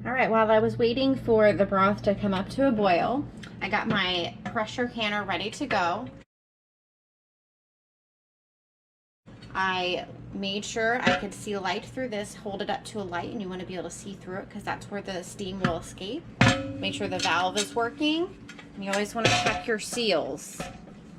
All right, while I was waiting for the broth to come up to a boil, I got my pressure canner ready to go. I made sure I could see light through this, hold it up to a light, and you want to be able to see through it because that's where the steam will escape. Make sure the valve is working. And you always want to check your seals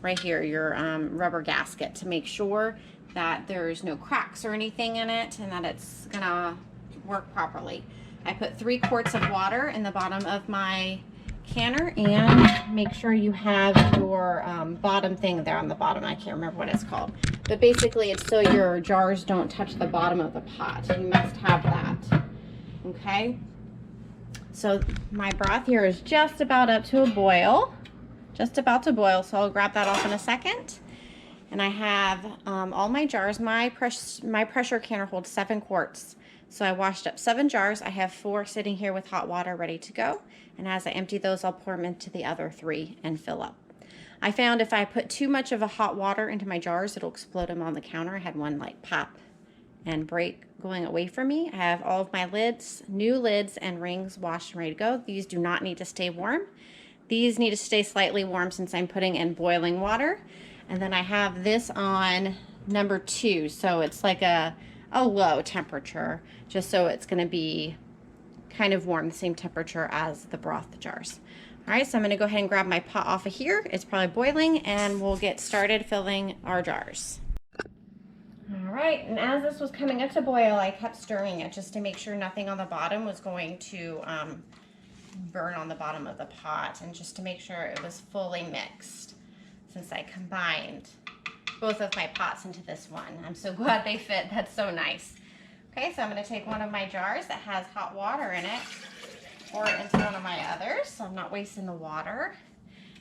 right here, your rubber gasket, to make sure that there's no cracks or anything in it and that it's gonna work properly. I put 3 quarts of water in the bottom of my canner, and make sure you have your bottom thing there on the bottom. I can't remember what it's called, but basically it's so your jars don't touch the bottom of the pot. You must have that. Okay, so my broth here is just about up to a boil, just about to boil, so I'll grab that off in a second. And I have all my jars. My pressure canner holds 7 quarts. So I washed up 7 jars. I have 4 sitting here with hot water ready to go. And as I empty those, I'll pour them into the other 3 and fill up. I found if I put too much of a hot water into my jars, it'll explode them on the counter. I had one like pop and break going away from me. I have all of my lids, new lids and rings washed and ready to go. These do not need to stay warm. These need to stay slightly warm since I'm putting in boiling water. And then I have this on number 2. So it's like a low temperature, just so it's going to be kind of warm, the same temperature as the broth jars. All right, so I'm going to go ahead and grab my pot off of here. It's probably boiling, and we'll get started filling our jars. All right, and as this was coming up to boil, I kept stirring it just to make sure nothing on the bottom was going to burn on the bottom of the pot, and just to make sure it was fully mixed, since I combined both of my pots into this one. I'm so glad they fit. That's so nice. Okay, so I'm going to take one of my jars that has hot water in it, pour it into one of my others so I'm not wasting the water.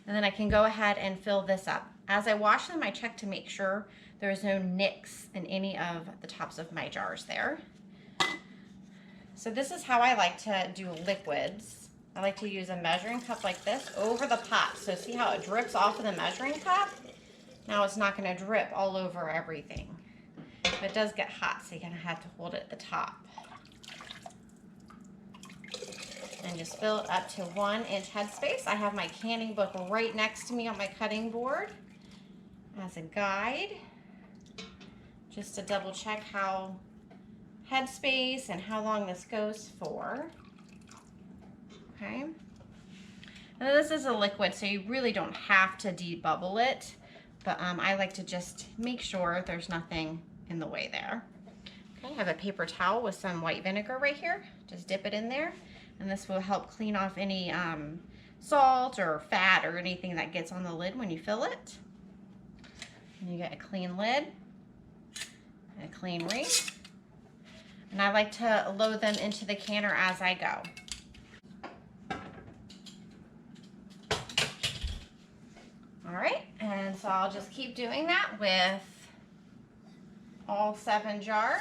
And then I can go ahead and fill this up. As I wash them, I check to make sure there's no nicks in any of the tops of my jars there. So this is how I like to do liquids. I like to use a measuring cup like this over the pot. So see how it drips off of the measuring cup? Now it's not going to drip all over everything. But it does get hot, so you're going to have to hold it at the top. And just fill it up to 1-inch headspace. I have my canning book right next to me on my cutting board as a guide, just to double check how headspace and how long this goes for. Okay. Now this is a liquid, so you really don't have to debubble it. But I like to just make sure there's nothing in the way there. Okay, I have a paper towel with some white vinegar right here. Just dip it in there, and this will help clean off any salt or fat or anything that gets on the lid when you fill it. And you get a clean lid and a clean ring. And I like to load them into the canner as I go. All right, and so I'll just keep doing that with all 7 jars.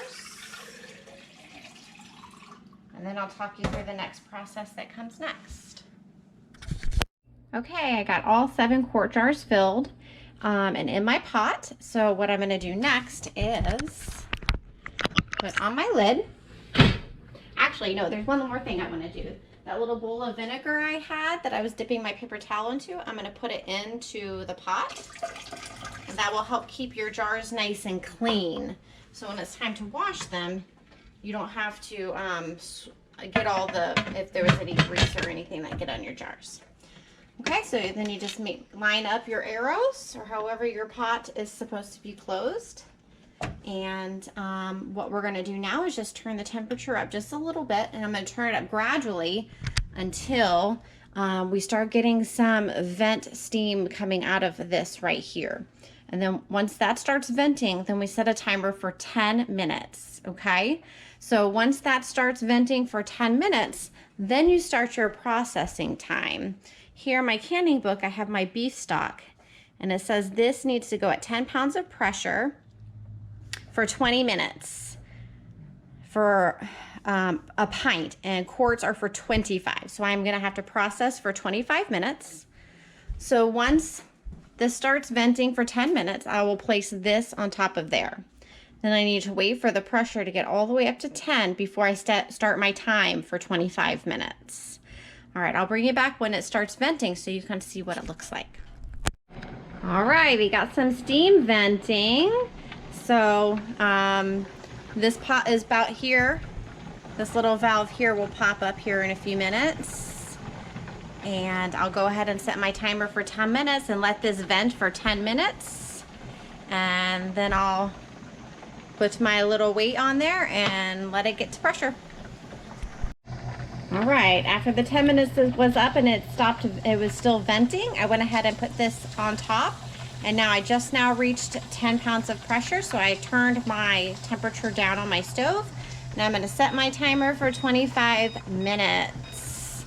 And then I'll talk you through the next process that comes next. Okay, I got all 7 quart jars filled and in my pot. So what I'm gonna do next is put on my lid. Actually, no, there's one more thing I wanna do. That little bowl of vinegar I had that I was dipping my paper towel into, I'm going to put it into the pot. And that will help keep your jars nice and clean. So when it's time to wash them, you don't have to get all if there was any grease or anything that get on your jars. Okay, so then you just line up your arrows, or however your pot is supposed to be closed. And what we're going to do now is just turn the temperature up just a little bit, and I'm going to turn it up gradually until we start getting some vent steam coming out of this right here. And then once that starts venting, then we set a timer for 10 minutes, okay? So once that starts venting for 10 minutes, then you start your processing time. Here in my canning book, I have my beef stock, and it says this needs to go at 10 pounds of pressure for 20 minutes for a pint, and quarts are for 25. So I'm gonna have to process for 25 minutes. So once this starts venting for 10 minutes, I will place this on top of there. Then I need to wait for the pressure to get all the way up to 10 before I start my time for 25 minutes. All right, I'll bring you back when it starts venting so you can see what it looks like. All right, we got some steam venting. So this pot is about here. This little valve here will pop up here in a few minutes. And I'll go ahead and set my timer for 10 minutes and let this vent for 10 minutes. And then I'll put my little weight on there and let it get to pressure. All right, after the 10 minutes was up and it stopped, it was still venting, I went ahead and put this on top. And now I just now reached 10 pounds of pressure, so I turned my temperature down on my stove. Now I'm gonna set my timer for 25 minutes.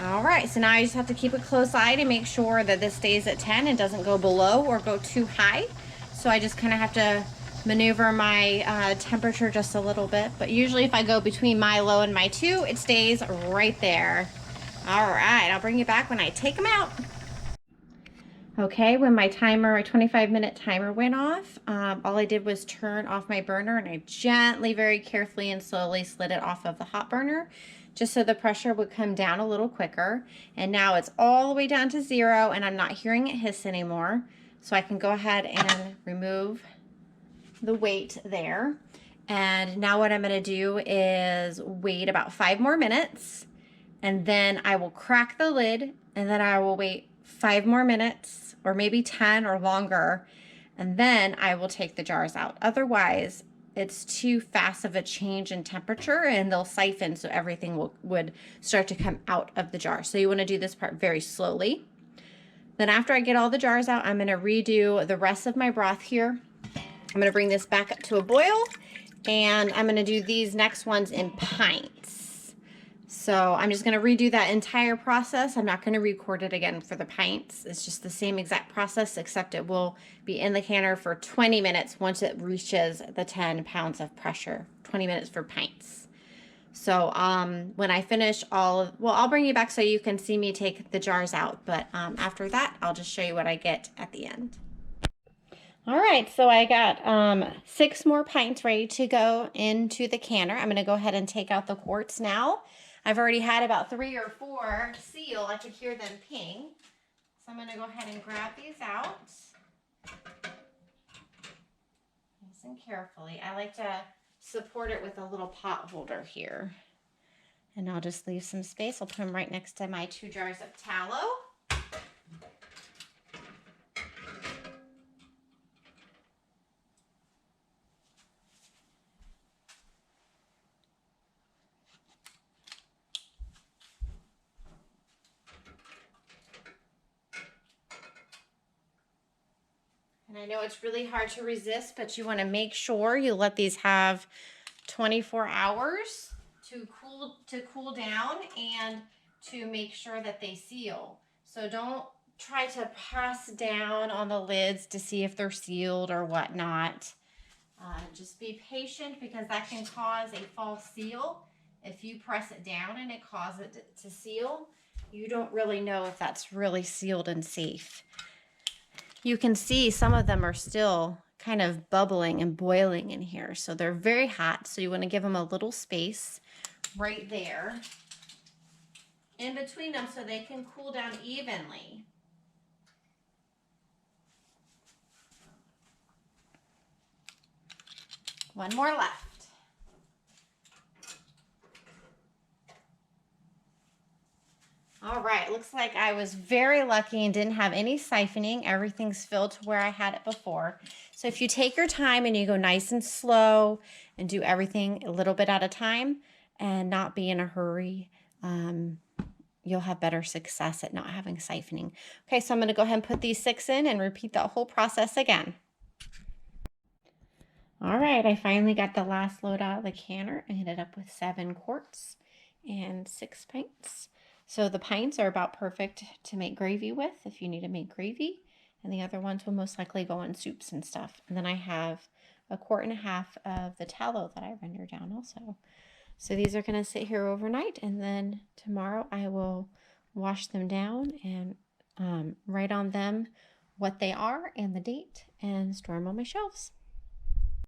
All right, so now I just have to keep a close eye to make sure that this stays at 10 and doesn't go below or go too high. So I just kind of have to maneuver my temperature just a little bit. But usually if I go between my low and my 2, it stays right there. All right, I'll bring you back when I take them out. Okay, when my 25-minute timer went off, all I did was turn off my burner and I gently, very carefully and slowly slid it off of the hot burner just so the pressure would come down a little quicker. And now it's all the way down to 0 and I'm not hearing it hiss anymore. So I can go ahead and remove the weight there. And now what I'm gonna do is wait about 5 more minutes and then I will crack the lid and then I will wait 5 more minutes or maybe 10 or longer, and then I will take the jars out. Otherwise, it's too fast of a change in temperature and they'll siphon, so everything would start to come out of the jar. So you wanna do this part very slowly. Then after I get all the jars out, I'm gonna redo the rest of my broth here. I'm gonna bring this back up to a boil and I'm gonna do these next ones in pints. So I'm just gonna redo that entire process. I'm not gonna record it again for the pints. It's just the same exact process, except it will be in the canner for 20 minutes once it reaches the 10 pounds of pressure, 20 minutes for pints. So when I finish well, I'll bring you back so you can see me take the jars out. But after that, I'll just show you what I get at the end. All right, so I got 6 more pints ready to go into the canner. I'm gonna go ahead and take out the quarts now. I've already had about 3 or 4 seal. I could hear them ping. So I'm gonna go ahead and grab these out. Nice and carefully. I like to support it with a little pot holder here. And I'll just leave some space. I'll put them right next to my 2 jars of tallow. And I know it's really hard to resist, but you want to make sure you let these have 24 hours to cool down and to make sure that they seal. So don't try to press down on the lids to see if they're sealed or whatnot. Just be patient because that can cause a false seal. If you press it down and it causes it to seal, you don't really know if that's really sealed and safe. You can see some of them are still kind of bubbling and boiling in here. So they're very hot. So you want to give them a little space right there in between them so they can cool down evenly. One more left. All right, looks like I was very lucky and didn't have any siphoning. Everything's filled to where I had it before. So if you take your time and you go nice and slow and do everything a little bit at a time and not be in a hurry, you'll have better success at not having siphoning. Okay, so I'm gonna go ahead and put these 6 in and repeat that whole process again. All right, I finally got the last load out of the canner. I ended up with 7 quarts and 6 pints. So the pints are about perfect to make gravy with if you need to make gravy. And the other ones will most likely go in soups and stuff. And then I have a 1.5 quarts of the tallow that I render down also. So these are going to sit here overnight. And then tomorrow I will wash them down and write on them what they are and the date and store them on my shelves.